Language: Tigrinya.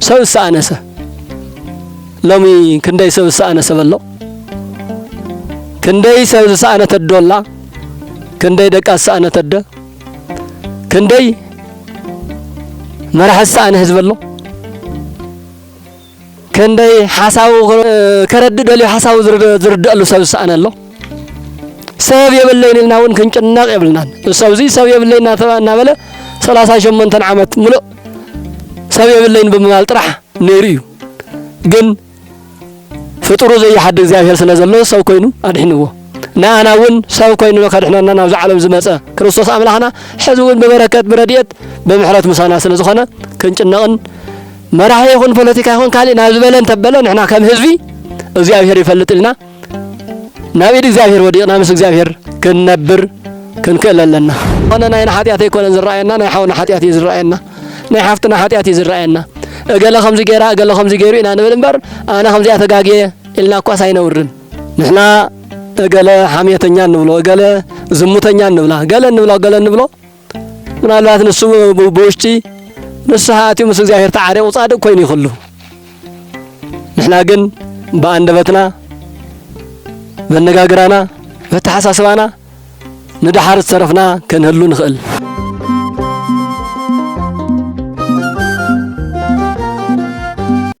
سو سأنسة لومي كندي سو سأنسة بالله كندي سو سأنة الدولة كندي دكا سأنة الد كندي مرح سأنة حزب الله كندي حساو كردد لي حساو زرد له سو سأنة الله سبب يبلين لنا ون كنجنا قبلنا السوزي سبب يبلين لنا بلا 38 عامات ملو سبب يبلين بمال طرح نيريو ግን ፍጥሩ ዘይሓድ እግዚአብሔር ስለዘሎ ሰው ኮይኑ አድሕንዎ ናና ውን ሰው ኮይኑ ከድሕነና ናብ ዓለም ዝመጸ ክርስቶስ አምላኽና ሕዝቡን በበረከት በረድኤት በምሕረት ምሳና ስለዝኾነ ክንጭነቕን መራሒ ይኹን ፖለቲካ ይኹን ካሊ ናብ ዝበለን ተበለ ንሕና ከም ህዝቢ እግዚአብሔር ይፈልጥልና ናብ ኢድ እግዚአብሔር ወዲቕና ምስ እግዚአብሔር ክንነብር ክንክእለለና ሆነ ናይ ኃጢአት ይኮነን ዝራእየና ናይ ሓውና ኃጢአት ይዝራእየና ናይ ሓፍትና ኃጢአት ይዝራእየና እገለ ከምዚ ገይራ እገለ ከምዚ ገይሩ ኢና ንብል እምበር ኣነ ከምዚ ኣተጋግየ ኢልና እኳ ሳይነውርን ንሕና እገለ ሓምየተኛ ንብሎ እገለ ዝሙተኛ ንብላ ገለ ንብሎ ምናልባት ንሱ ብውሽጢ ንሱ ኣትዩ ምስ እግዚአብሔር ተዓሪቑ ጻድቅ ኮይኑ ይኽሉ ንሕና ግን በአንደበትና በነጋግራና በተሐሳስባና ንድሓር ዝሰረፍና ክንህሉ ንኽእል